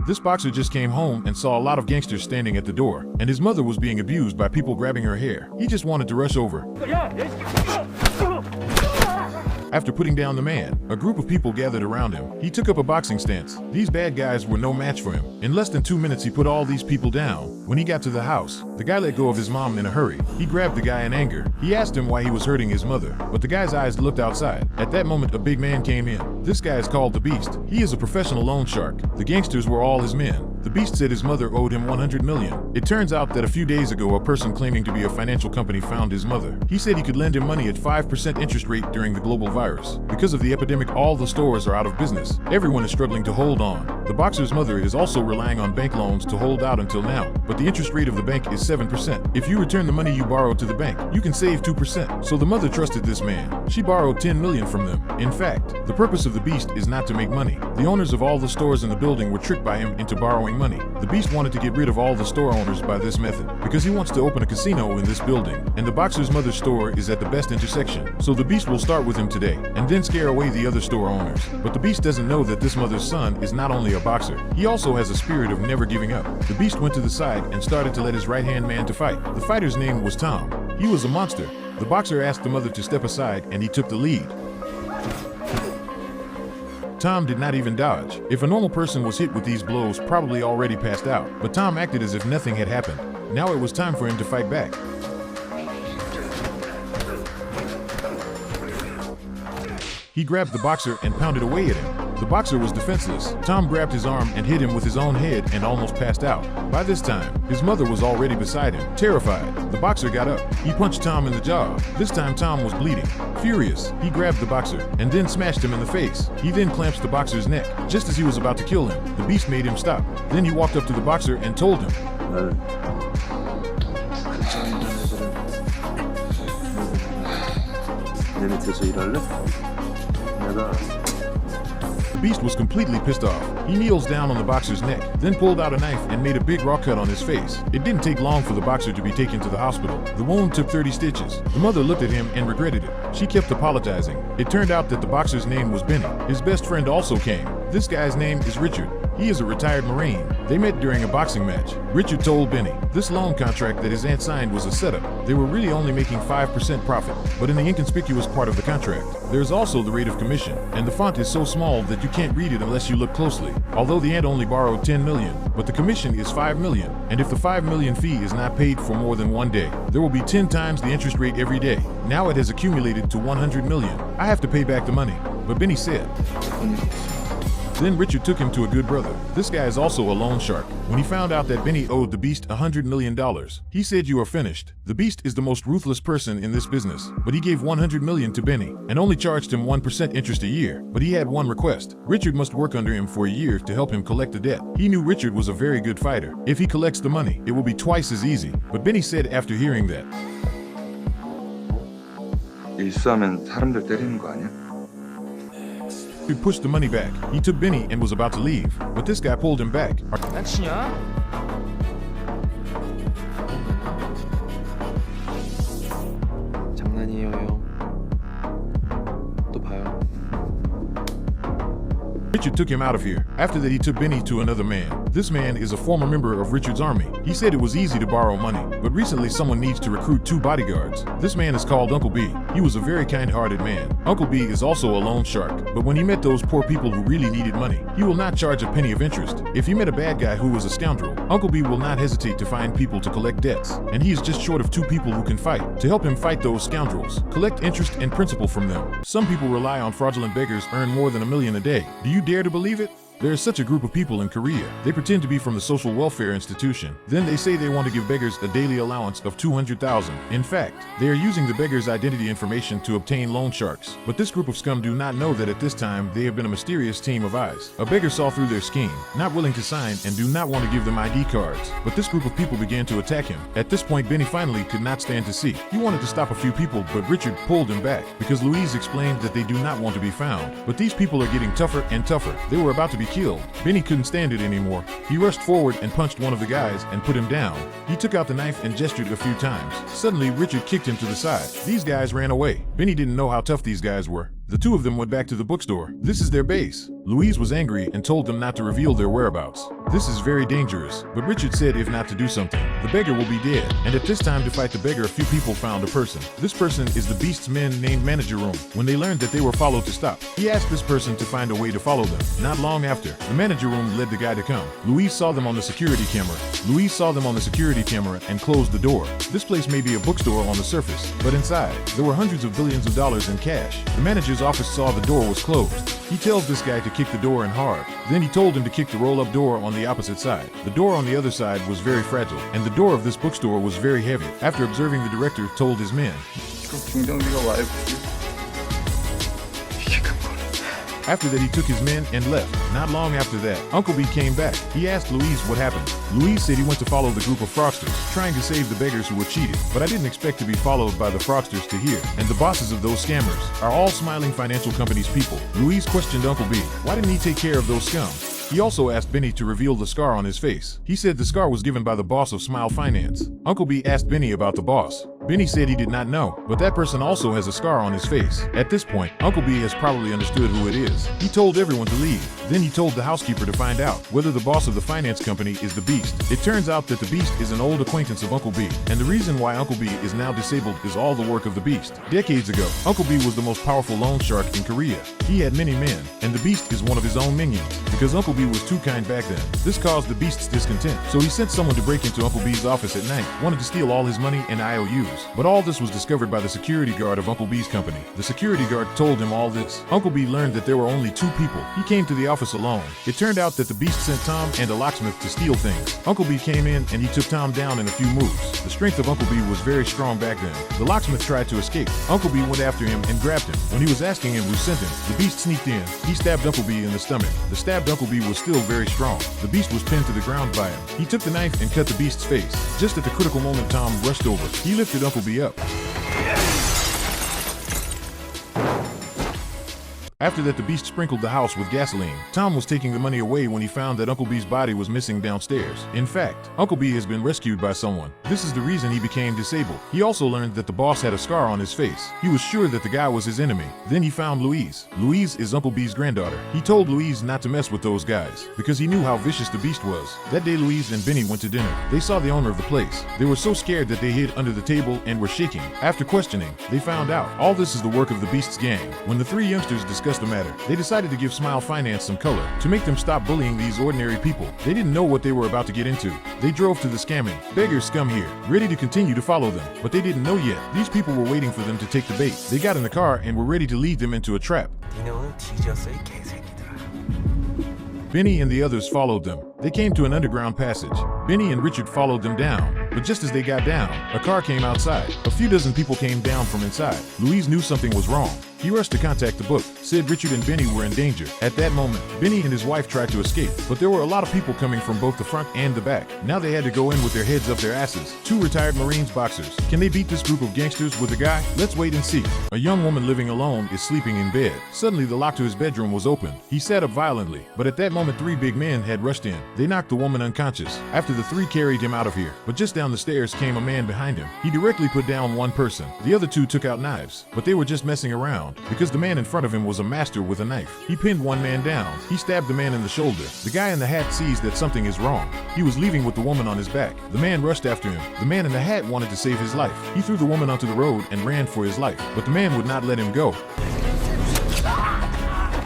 This boxer just came home and saw a lot of gangsters standing at the door, and his mother was being abused by people grabbing her hair. He just wanted to rush over. After putting down the man, a group of people gathered around him. He took up a boxing stance. These bad guys were no match for him. In less than 2 minutes, he put all these people down. When he got to the house, the guy let go of his mom in a hurry. He grabbed the guy in anger. He asked him why he was hurting his mother, but the guy's eyes looked outside. At that moment, a big man came in. This guy is called the Beast. He is a professional loan shark. The gangsters were all his men. The Beast said his mother owed him 100 million. It turns out that a few days ago, a person claiming to be a financial company found his mother. He said he could lend him money at 5% interest rate during the global virus. Because of the epidemic, all the stores are out of business. Everyone is struggling to hold on. The boxer's mother is also relying on bank loans to hold out until now, but the interest rate of the bank is 7%. If you return the money you borrowed to the bank, you can save 2%. So the mother trusted this man. She borrowed 10 million from them. In fact, the purpose of the Beast is not to make money. The owners of all the stores in the building were tricked by him into borrowing money. The Beast wanted to get rid of all the store owners by this method because he wants to open a casino in this building, and the boxer's mother's store is at the best intersection. So the Beast will start with him today and then scare away the other store owners. But the Beast doesn't know that this mother's son is not only a boxer, he also has a spirit of never giving up. The Beast went to the side and started to let his right-hand man to fight. The fighter's name was Tom. He was a monster. The boxer asked the mother to step aside and he took the lead. Tom did not even dodge. If a normal person was hit with these blows, probably already passed out. But Tom acted as if nothing had happened. Now it was time for him to fight back. He grabbed the boxer and pounded away at him. The boxer was defenseless. Tom grabbed his arm and hit him with his own head and almost passed out. By this time, his mother was already beside him, terrified. The boxer got up. He punched Tom in the jaw. This time Tom was bleeding. Furious, he grabbed the boxer and then smashed him in the face. He then clamps the boxer's neck. Just as he was about to kill him, the Beast made him stop. Then he walked up to the boxer and told him, The Beast was completely pissed off. He kneels down on the boxer's neck, then pulled out a knife and made a big raw cut on his face. It didn't take long for the boxer to be taken to the hospital. The wound took 30 stitches. The mother looked at him and regretted it. She kept apologizing. It turned out that the boxer's name was Benny. His best friend also came. This guy's name is Richard. He is a retired Marine. They met during a boxing match. Richard told Benny this loan contract that his aunt signed was a setup. They were really only making 5% profit, but in the inconspicuous part of the contract, there is also the rate of commission, and the font is so small that you can't read it unless you look closely. Although the aunt only borrowed 10 million, but the commission is 5 million, and if the 5 million fee is not paid for more than 1 day, there will be 10 times the interest rate every day. Now it has accumulated to 100 million. I have to pay back the money, but Benny said. Then Richard took him to a good brother. This guy is also a loan shark. When he found out that Benny owed the Beast $100 million, he said, "You are finished." The Beast is the most ruthless person in this business, but he gave 100 million to Benny and only charged him 1% interest a year. But he had one request. Richard must work under him for a year to help him collect the debt. He knew Richard was a very good fighter. If he collects the money, it will be twice as easy. But Benny said after hearing that, 일수하면 사람들 때리는 거 아니야? he pushed the money back. He took Benny and was about to leave, but this guy pulled him back. 난 치냐? 장난이에요, 형. 또 봐요. Richard took him out of here. After that, he took Benny to another man. This man is a former member of Richard's army. He said it was easy to borrow money, but recently someone needs to recruit 2 bodyguards. This man is called Uncle B. He was a very kind-hearted man. Uncle B is also a loan shark, but when he met those poor people who really needed money, he will not charge a penny of interest. If he met a bad guy who was a scoundrel, Uncle B will not hesitate to find people to collect debts, and he is just short of 2 people who can fight. To help him fight those scoundrels, collect interest and principal from them. Some people rely on fraudulent beggars earn more than $1 million a day. Do you dare to believe it? There is such a group of people in Korea. They pretend to be from the social welfare institution. Then they say they want to give beggars a daily allowance of 200,000. In fact, they are using the beggars' identity information to obtain loan sharks. But this group of scum do not know that at this time they have been a mysterious team of eyes. A beggar saw through their scheme, not willing to sign and do not want to give them ID cards. But this group of people began to attack him. At this point, Benny finally could not stand to see. He wanted to stop a few people, but Richard pulled him back because Louise explained that they do not want to be found. But these people are getting tougher and tougher. They were about to be killed. Benny couldn't stand it anymore. He rushed forward and punched one of the guys and put him down. He took out the knife and gestured a few times. Suddenly, Richard kicked him to the side. These guys ran away. Benny didn't know how tough these guys were. The 2 of them went back to the bookstore. This is their base. Louise was angry and told them not to reveal their whereabouts. This is very dangerous, but Richard said if not to do something, the beggar will be dead. And at this time to fight the beggar, a few people found a person. This person is the Beast's men named Manager Room. When they learned that they were followed to stop, he asked this person to find a way to follow them. Not long after, the Manager Room led the guy to come. Louise saw them on the security camera. Louise saw them on the security camera and closed the door. This place may be a bookstore on the surface, but inside, there were hundreds of billions of dollars in cash. The manager's office saw the door was closed. He tells this guy to kick the door in hard. Then he told him to kick the roll-up door on the opposite side. The door on the other side was very fragile, and the door of this bookstore was very heavy. After observing, the director told his men, 중정비가 와요. After that, he took his men and left. Not long after that, Uncle B came back. He asked Louise what happened. Louise said he went to follow the group of fraudsters, trying to save the beggars who were cheated. But I didn't expect to be followed by the fraudsters to here. And the bosses of those scammers are all smiling financial companies people. Louise questioned Uncle B. Why didn't he take care of those scum? He also asked Benny to reveal the scar on his face. He said the scar was given by the boss of Smile Finance. Uncle B asked Benny about the boss. Benny said he did not know, but that person also has a scar on his face. At this point, Uncle B has probably understood who it is. He told everyone to leave. Then he told the housekeeper to find out whether the boss of the finance company is the Beast. It turns out that the Beast is an old acquaintance of Uncle B, and the reason why Uncle B is now disabled is all the work of the Beast. Decades ago, Uncle B was the most powerful loan shark in Korea. He had many men, and the Beast is one of his own minions. Because Uncle B was too kind back then, this caused the Beast's discontent. So he sent someone to break into Uncle B's office at night, wanted to steal all his money and IOUs. But all this was discovered by the security guard of Uncle B's company. The security guard told him all this. Uncle B learned that there were only two people. He came to the office alone. It turned out that the Beast sent Tom and a locksmith to steal things. Uncle B came in and he took Tom down in a few moves. The strength of Uncle B was very strong back then. The locksmith tried to escape. Uncle B went after him and grabbed him. When he was asking him who sent him, the Beast sneaked in. He stabbed Uncle B in the stomach. The stabbed Uncle B was still very strong. The Beast was pinned to the ground by him. He took the knife and cut the Beast's face. Just at the critical moment, Tom rushed over. He lifted Uncle B up. After that, the Beast sprinkled the house with gasoline. Tom was taking the money away when he found that Uncle B's body was missing downstairs. In fact, Uncle B has been rescued by someone. This is the reason he became disabled. He also learned that the boss had a scar on his face. He was sure that the guy was his enemy. Then he found Louise. Louise is Uncle B's granddaughter. He told Louise not to mess with those guys because he knew how vicious the Beast was. That day, Louise and Benny went to dinner. They saw the owner of the place. They were so scared that they hid under the table and were shaking. After questioning, they found out all this is the work of the Beast's gang. When the three youngsters discussed the matter, they decided to give Smile Finance some color to make them stop bullying these ordinary people. They didn't know what they were about to get into. They drove to the scamming beggar scum here, ready to continue to follow them, but they didn't know yet. These people were waiting for them to take the bait. They got in the car and were ready to lead them into a trap. 니네 오늘 뒤졌어 이 개새끼들아. Benny and the others followed them. They came to an underground passage. Benny and Richard followed them down, but just as they got down, a car came outside. A few dozen people came down from inside. Louise knew something was wrong. He rushed to contact the book, said Richard and Benny were in danger. At that moment, Benny and his wife tried to escape, but there were a lot of people coming from both the front and the back. Now they had to go in with their heads up their asses. Two retired Marines boxers. Can they beat this group of gangsters with a guy? Let's wait and see. A young woman living alone is sleeping in bed. Suddenly the lock to his bedroom was open. He sat up violently, but at that moment three big men had rushed in. They knocked the woman unconscious. After the three carried him out of here, but just down the stairs came a man behind him. He directly put down one person. The other two took out knives, but they were just messing around because the man in front of him was a master with a knife. He pinned one man down. He stabbed the man in the shoulder. The guy in the hat sees that something is wrong. He was leaving with the woman on his back. The man rushed after him. The man in the hat wanted to save his life. He threw the woman onto the road and ran for his life, but the man would not let him go.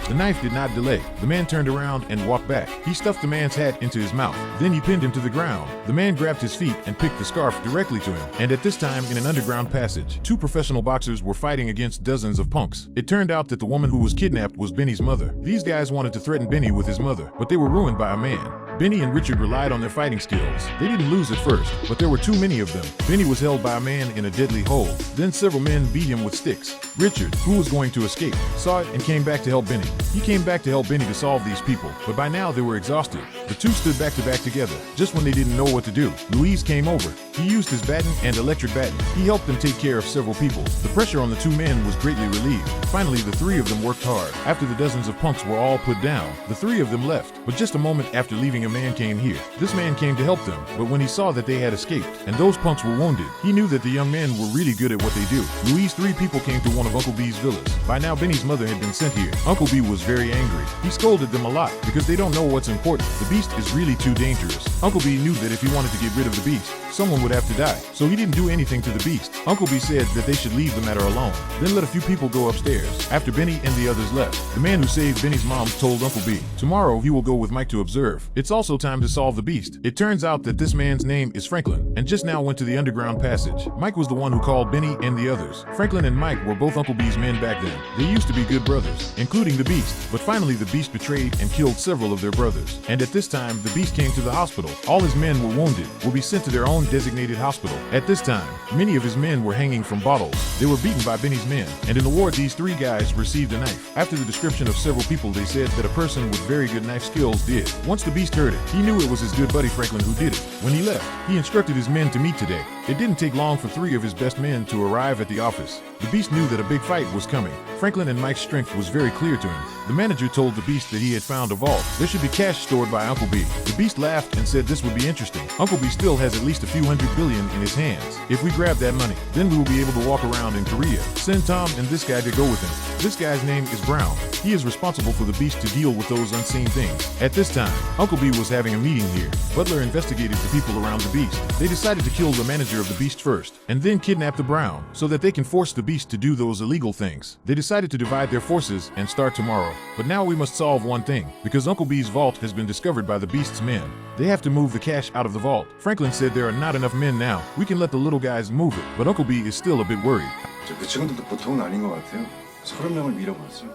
The knife did not delay. The man turned around and walked back. He stuffed the man's hat into his mouth. Then he pinned him to the ground. The man grabbed his feet and picked the scarf directly to him. And at this time, in an underground passage, two professional boxers were fighting against dozens of punks. It turned out that the woman who was kidnapped was Benny's mother. These guys wanted to threaten Benny with his mother, but they were ruined by a man. Benny and Richard relied on their fighting skills. They didn't lose at first, but there were too many of them. Benny was held by a man in a deadly hole. Then several men beat him with sticks. Richard, who was going to escape, saw it and came back to help Benny. He came back to help Benny to solve these people, but by now they were exhausted. The two stood back to back together. Just when they didn't know what to do, Louise came over. He used his baton and electric baton. He helped them take care of several people. The pressure on the two men was greatly relieved. Finally, the three of them worked hard. After the dozens of punks were all put down, the three of them left. But just a moment after leaving, a man came here. This man came to help them, but when he saw that they had escaped and those punks were wounded, he knew that the young men were really good at what they do. Louise, three people came to one of Uncle B's villas. By now, Benny's mother had been sent here. Uncle B was very angry. He scolded them a lot because they don't know what's important. The beast is really too dangerous. Uncle B knew that if he wanted to get rid of the beast, someone would have to die, so he didn't do anything to the beast. Uncle B said that they should leave the matter alone, then let a few people go upstairs. After Benny and the others left, the man who saved Benny's mom told Uncle B, tomorrow he will go with Mike to observe. It's also time to solve the beast. It turns out that this man's name is Franklin, and just now went to the underground passage. Mike was the one who called Benny and the others. Franklin and Mike were both Uncle B's men back then. They used to be good brothers, including the beast, but finally the beast betrayed and killed several of their brothers. And at this time, the beast came to the hospital. All his men were wounded, will be sent to their own designated hospital. At this time, many of his men were hanging from bottles. They were beaten by Benny's men, and in the ward these three guys received a knife. After the description of several people, they said that a person with very good knife skills did. Once the beast heard it, he knew it was his good buddy Franklin who did it. When he left, he instructed his men to meet today. It didn't take long for three of his best men to arrive at the office. The beast knew that a big fight was coming. Franklin and Mike's strength was very clear to him. The manager told the beast that he had found a vault. There should be cash stored by Uncle B. The beast laughed and said this would be interesting. Uncle B still has at least a few $100 billion in his hands. If we grab that money, then we will be able to walk around in Korea. Send Tom and this guy to go with him. This guy's name is Brown. He is responsible for the beast to deal with those unseen things. At this time, Uncle B was having a meeting here. Butler investigated the people around the beast. They decided to kill the manager of the beast first, and then kidnap the Brown, so that they can force the beast to do those illegal things. They decided to divide their forces and start tomorrow. But now we must solve one thing, because Uncle B's vault has been discovered by the beast's men. They have to move the cash out of the vault. Franklin said there are not enough men now. We can let the little guys move it, but Uncle B is still a bit worried. 그 친구들도 보통은 아닌 것 같아요. 30명을 밀어버렸어요.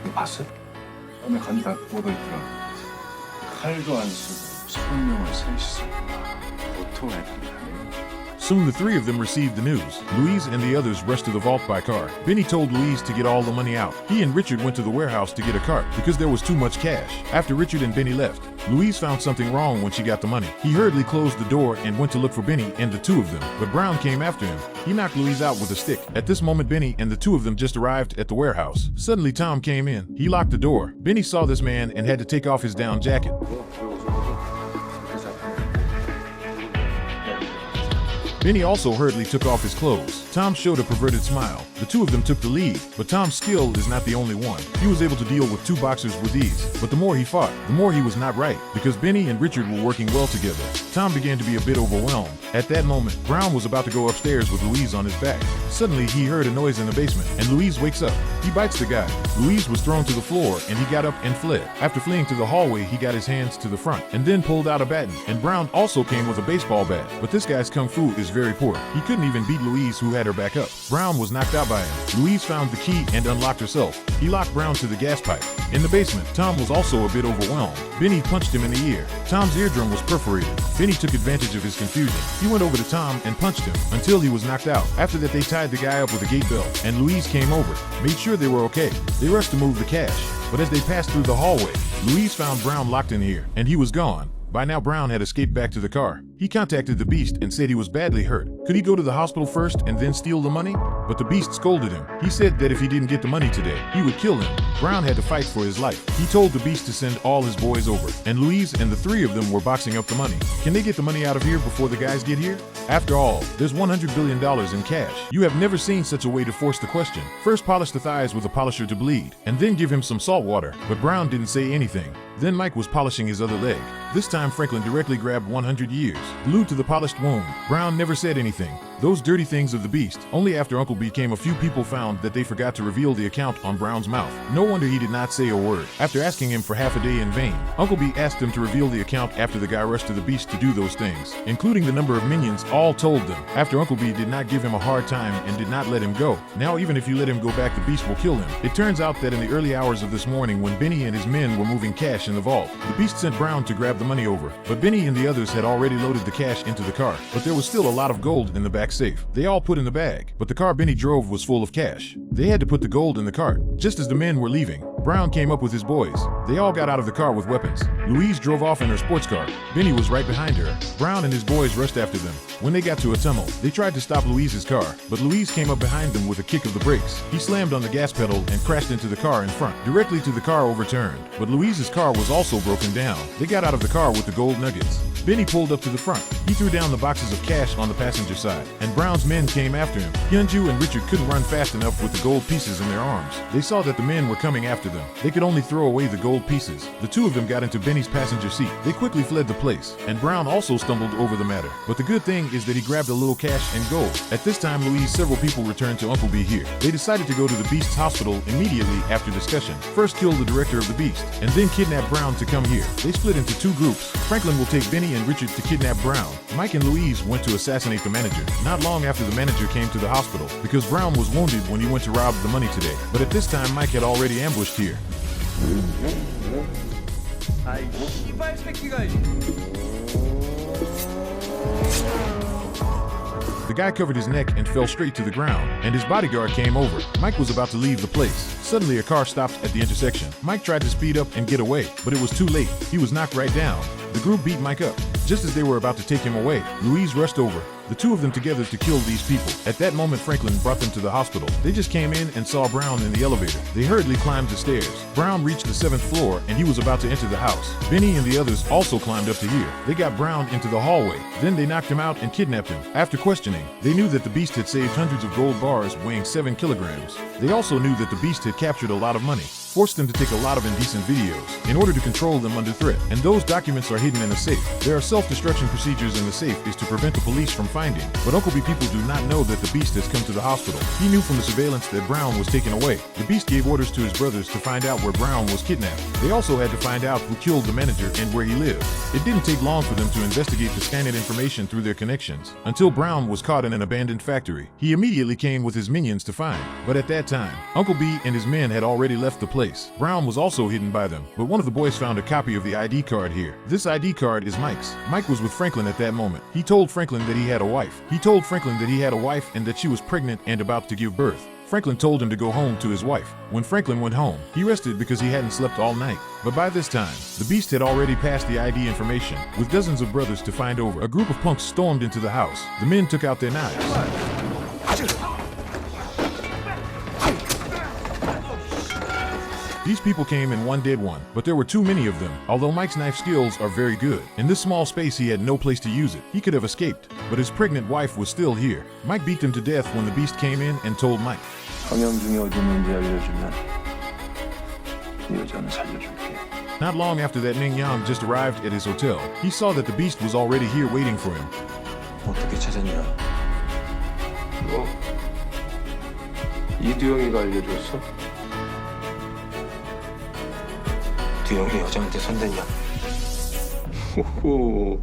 이거 봤어요? 밤에 간이 다 뻗어 있더라. 칼도 안 쓰고 30명을 셋이서 보통 애들이 아니에요. Soon the three of them received the news. Louise and the others rushed to the vault by car. Benny told Louise to get all the money out. He and Richard went to the warehouse to get a cart because there was too much cash. After Richard and Benny left, Louise found something wrong when she got the money. He hurriedly closed the door and went to look for Benny and the two of them, but Brown came after him. He knocked Louise out with a stick. At this moment, Benny and the two of them just arrived at the warehouse. Suddenly, Tom came in. He locked the door. Benny saw this man and had to take off his down jacket. Benny also hurriedly took off his clothes. Tom showed a perverted smile. The two of them took the lead, but Tom's skill is not the only one. He was able to deal with two boxers with ease, but the more he fought, the more he was not right, because Benny and Richard were working well together. Tom began to be a bit overwhelmed. At that moment, Brown was about to go upstairs with Louise on his back. Suddenly, he heard a noise in the basement, and Louise wakes up. He bites the guy. Louise was thrown to the floor, and he got up and fled. After fleeing to the hallway, he got his hands to the front, and then pulled out a baton, and Brown also came with a baseball bat. But this guy's kung fu is very poor. He couldn't even beat Louise, who had her back up. Brown was knocked out by him. Louise found the key and unlocked herself. He locked Brown to the gas pipe. In the basement, Tom was also a bit overwhelmed. Benny punched him in the ear. Tom's eardrum was perforated. Benny took advantage of his confusion. He went over to Tom and punched him until he was knocked out. After that, they tied the guy up with a gate belt, and Louise came over, made sure they were okay. They rushed to move the cash, but as they passed through the hallway, Louise found Brown locked in here, and he was gone. By now, Brown had escaped back to the car. He contacted the beast and said he was badly hurt. Could he go to the hospital first and then steal the money? But the beast scolded him. He said that if he didn't get the money today, he would kill him. Brown had to fight for his life. He told the beast to send all his boys over, and Louise and the three of them were boxing up the money. Can they get the money out of here before the guys get here? After all, there's $100 billion in cash. You have never seen such a way to force the question. First polish the thighs with a polisher to bleed, and then give him some salt water. But Brown didn't say anything. Then Mike was polishing his other leg. This time Franklin directly grabbed 100 years, glued to the polished wound. Brown never said anything. Those dirty things of the beast. Only after Uncle B came, a few people found that they forgot to reveal the account on Brown's mouth. No wonder he did not say a word. After asking him for half a day in vain, Uncle B asked him to reveal the account after the guy rushed to the beast to do those things, including the number of minions, all told them. After Uncle B did not give him a hard time and did not let him go. Now even if you let him go back, the beast will kill him. It turns out that in the early hours of this morning, when Benny and his men were moving cash in the vault, the beast sent Brown to grab the money over. But Benny and the others had already loaded the cash into the car. But there was still a lot of gold in the back safe. They all put in the bag, but the car Benny drove was full of cash. They had to put the gold in the cart. Just as the men were leaving, Brown came up with his boys. They all got out of the car with weapons. Louise drove off in her sports car. Benny was right behind her. Brown and his boys rushed after them. When they got to a tunnel, they tried to stop Louise's car, but Louise came up behind them with a kick of the brakes. He slammed on the gas pedal and crashed into the car in front, directly to the car overturned. But Louise's car was also broken down. They got out of the car with the gold nuggets. Benny pulled up to the front. He threw down the boxes of cash on the passenger side, and Brown's men came after him. Hyunju and Richard couldn't run fast enough with the gold pieces in their arms. They saw that the men were coming after them. They could only throw away the gold pieces. The two of them got into Benny's passenger seat. They quickly fled the place, and Brown also stumbled over the matter. But the good thing is that he grabbed a little cash and gold. At this time, Louise, several people returned to Uncle B here. They decided to go to the Beast's hospital immediately after discussion. First kill the director of the Beast, and then kidnap Brown to come here. They split into two groups. Franklin will take Benny and Richard to kidnap Brown. Mike and Louise went to assassinate the manager. Not long after the manager came to the hospital, because Brown was wounded when he went to rob the money today. But at this time, Mike had already ambushed here. 아이 씨발 새끼가. The guy covered his neck and fell straight to the ground, and his bodyguard came over. Mike was about to leave the place. Suddenly, a car stopped at the intersection. Mike tried to speed up and get away, but it was too late. He was knocked right down. The group beat Mike up. Just as they were about to take him away, Louise rushed over, the two of them together to kill these people. At that moment, Franklin brought them to the hospital. They just came in and saw Brown in the elevator. They hurriedly climbed the stairs. Brown reached the 7th floor, and he was about to enter the house. Benny and the others also climbed up to here. They got Brown into the hallway. Then they knocked him out and kidnapped him. After questioning, they knew that the Beast had saved hundreds of gold bars weighing 7 kilograms. They also knew that the Beast had captured a lot of money, forced them to take a lot of indecent videos in order to control them under threat. And those documents are hidden in a safe. There are self-destruction procedures in the safe is to prevent the police from finding. But Uncle B people do not know that the Beast has come to the hospital. He knew from the surveillance that Brown was taken away. The Beast gave orders to his brothers to find out where Brown was kidnapped. They also had to find out who killed the manager and where he lived. It didn't take long for them to investigate the Skynet information through their connections, until Brown was caught in an abandoned factory. He immediately came with his minions to find. But at that time, Uncle B and his men had already left the place. Brown was also hidden by them, but one of the boys found a copy of the ID card here. This ID card is Mike's. Mike was with Franklin at that moment. He told Franklin that he had a wife. He told Franklin that he had a wife and that she was pregnant and about to give birth. Franklin told him to go home to his wife. When Franklin went home, he rested because he hadn't slept all night. But by this time, the Beast had already passed the ID information, with dozens of brothers to find over. A group of punks stormed into the house. The men took out their knives. These people came in one dead one, but there were too many of them. Although Mike's knife skills are very good, in this small space he had no place to use it. He could have escaped, but his pregnant wife was still here. Mike beat them to death when the Beast came in and told Mike, 성형중이 어디 있는지 알려주면 이 여자는 살려줄게. Not long after that, Ning Yang just arrived at his hotel. He saw that the Beast was already here waiting for him. 어떻게 찾았냐? 이두영이가 알려줬어? 두영이 여자한테 손댔냐? 호호.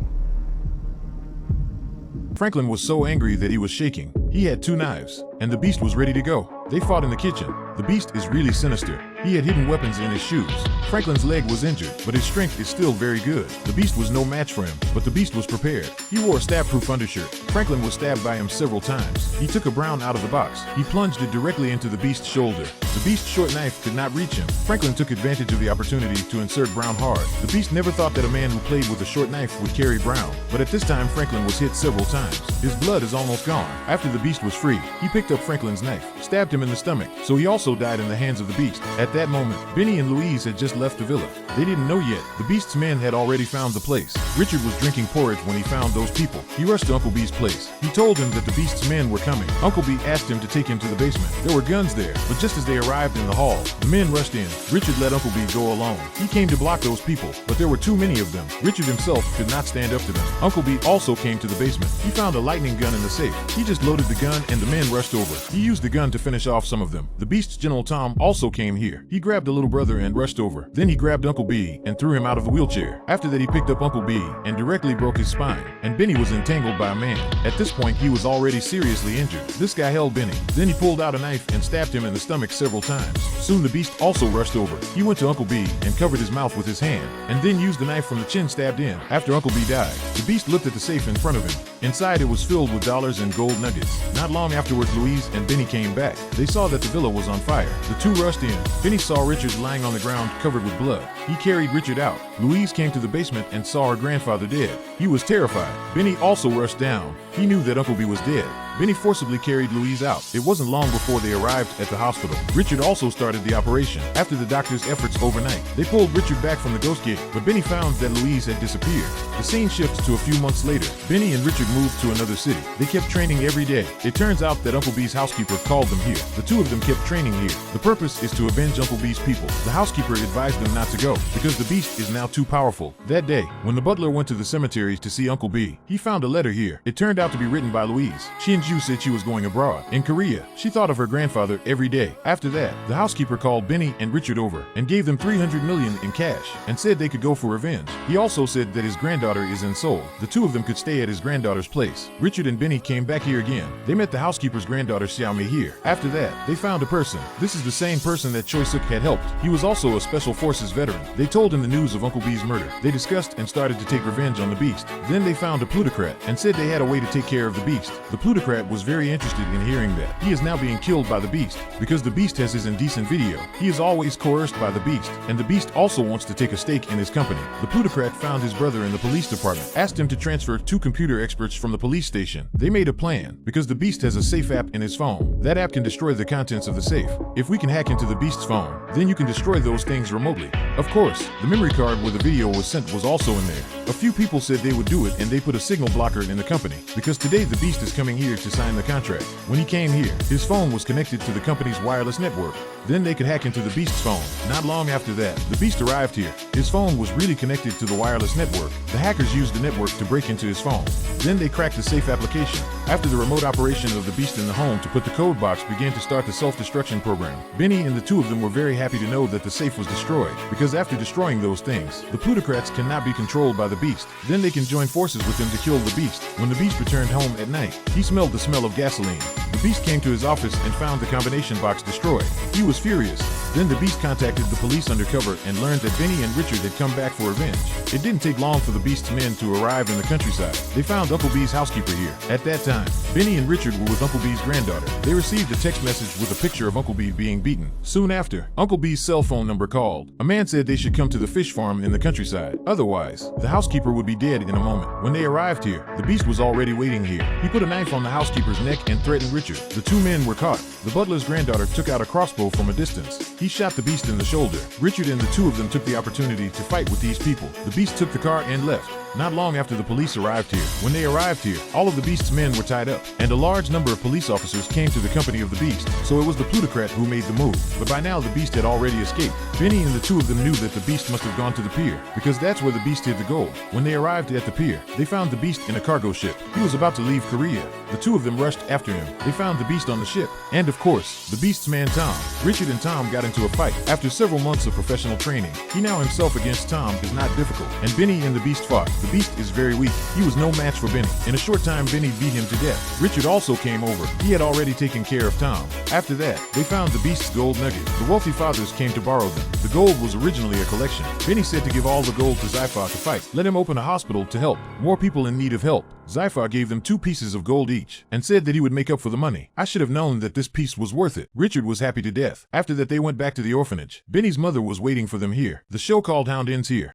Franklin was so angry that he was shaking. He had 2 knives, and the Beast was ready to go. They fought in the kitchen. The Beast is really sinister. He had hidden weapons in his shoes. Franklin's leg was injured, but his strength is still very good. The Beast was no match for him, but the Beast was prepared. He wore a stab-proof undershirt. Franklin was stabbed by him several times. He took a Brown out of the box. He plunged it directly into the Beast's shoulder. The Beast's short knife could not reach him. Franklin took advantage of the opportunity to insert Brown hard. The Beast never thought that a man who played with a short knife would carry Brown, but at this time Franklin was hit several times. His blood is almost gone. After the Beast was free, he picked up Franklin's knife, stabbed him in the stomach, so he also died in the hands of the Beast. At that moment, Benny and Louise had just left the villa. They didn't know yet. The Beast's men had already found the place. Richard was drinking porridge when he found those people. He rushed to Uncle B's place. He told him that the Beast's men were coming. Uncle B asked him to take him to the basement. There were guns there, but just as they arrived in the hall, the men rushed in. Richard let Uncle B go alone. He came to block those people, but there were too many of them. Richard himself could not stand up to them. Uncle B also came to the basement. He found a lightning gun in the safe. He just loaded the gun and the men rushed over. He used the gun to finish off some of them. The Beast's General Tom also came here. He grabbed the little brother and rushed over. Then he grabbed Uncle B and threw him out of the wheelchair. After that, he picked up Uncle B and directly broke his spine. And Benny was entangled by a man. At this point, he was already seriously injured. This guy held Benny. Then he pulled out a knife and stabbed him in the stomach several times. Soon the Beast also rushed over. He went to Uncle B and covered his mouth with his hand, and then used the knife from the chin stabbed in. After Uncle B died, the Beast looked at the safe in front of him. Inside, it was filled with dollars and gold nuggets. Not long afterwards, Louise and Benny came back. They saw that the villa was on fire. The two rushed in. Benny saw Richard lying on the ground covered with blood. He carried Richard out. Louise came to the basement and saw her grandfather dead. He was terrified. Benny also rushed down. He knew that Uncle B was dead. Benny forcibly carried Louise out. It wasn't long before they arrived at the hospital. Richard also started the operation. After the doctor's efforts overnight, they pulled Richard back from the ghost gate, but Benny found that Louise had disappeared. The scene shifts to a few months later. Benny and Richard moved to another city. They kept training every day. It turns out that Uncle B's housekeeper called them here. The two of them kept training here. The purpose is to avenge Uncle B's people. The housekeeper advised them not to go, because the beast is now too powerful. That day, when the butler went to the cemetery to see Uncle B, he found a letter here. It turned out to be written by Louise. She and Ju said she was going abroad. In Korea, she thought of her grandfather every day. After that, the housekeeper called Benny and Richard over and gave them $300 million in cash and said they could go for revenge. He also said that his granddaughter is in Seoul. The two of them could stay at his granddaughter's place. Richard and Benny came back here again. They met the housekeeper's granddaughter Xiaomei here. After that, they found a person. This is the same person that Choi Suk had helped. He was also a special forces veteran. They told him the news of Uncle B's murder. They discussed and started to take revenge on the beast. Then they found a plutocrat and said they had a way to take care of the beast. The plutocrat was very interested in hearing that. He is now being killed by the beast because the beast has his indecent video. He is always coerced by the beast, and the beast also wants to take a stake in his company. The plutocrat found his brother in the police department, asked him to transfer 2 computer experts from the police station. They made a plan because the beast has a safe app in his phone. That app can destroy the contents of the safe. If we can hack into the beast's phone, then you can destroy those things remotely. Of course, the memory card where the video was sent was also in there. A few people said they would do it, and they put a signal blocker in the company because today the beast is coming here to sign the contract. When he came here, his phone was connected to the company's wireless network. Then they could hack into the beast's phone. Not long after that, the beast arrived here. His phone was really connected to the wireless network. The hackers used the network to break into his phone. Then they cracked the safe application. After the remote operation of the beast in the home to put the code box began to start the self-destruction program. Benny and the two of them were very happy to know that the safe was destroyed, because after destroying those things, the plutocrats cannot be controlled by the beast. Then they can join forces with him to kill the beast. When the beast returned home at night, he smelled the smell of gasoline. The beast came to his office and found the combination box destroyed. He was furious. Then the beast contacted the police undercover and learned that Benny and Richard had come back for revenge. It didn't take long for the beast's men to arrive in the countryside. They found Uncle B's housekeeper here. At that time, Benny and Richard were with Uncle B's granddaughter. They received a text message with a picture of Uncle B being beaten. Soon after, Uncle B's cell phone number called. A man said they should come to the fish farm in the countryside. Otherwise, the housekeeper would be dead in a moment. When they arrived here, the beast was already waiting here. He put a knife on the housekeeper's neck and threatened Richard. The two men were caught. The butler's granddaughter took out a crossbow from a distance. He shot the beast in the shoulder. Richard and the two of them took the opportunity to fight with these people. The beast took the car and left. Not long after the police arrived here. When they arrived here, all of the beast's men were tied up, and a large number of police officers came to the company of the beast, so it was the plutocrat who made the move. But by now the beast had already escaped. Benny and the two of them knew that the beast must have gone to the pier, because that's where the beast hid the gold. When they arrived at the pier, they found the beast in a cargo ship. He was about to leave Korea. The two of them rushed after him. They found the beast on the ship, and of course, the beast's man Tom. Richard and Tom got into a fight. After several months of professional training, he now himself against Tom is not difficult, and Benny and the beast fought. The beast is very weak. He was no match for Benny. In a short time, Benny beat him to death. Richard also came over. He had already taken care of Tom. After that, they found the beast's gold nugget. The wealthy fathers came to borrow them. The gold was originally a collection. Benny said to give all the gold to Zypha to fight. Let him open a hospital to help more people in need of help. Zypha gave them 2 pieces of gold each and said that he would make up for the money. I should have known that this piece was worth it. Richard was happy to death. After that, they went back to the orphanage. Benny's mother was waiting for them here. The show called Hound ends here.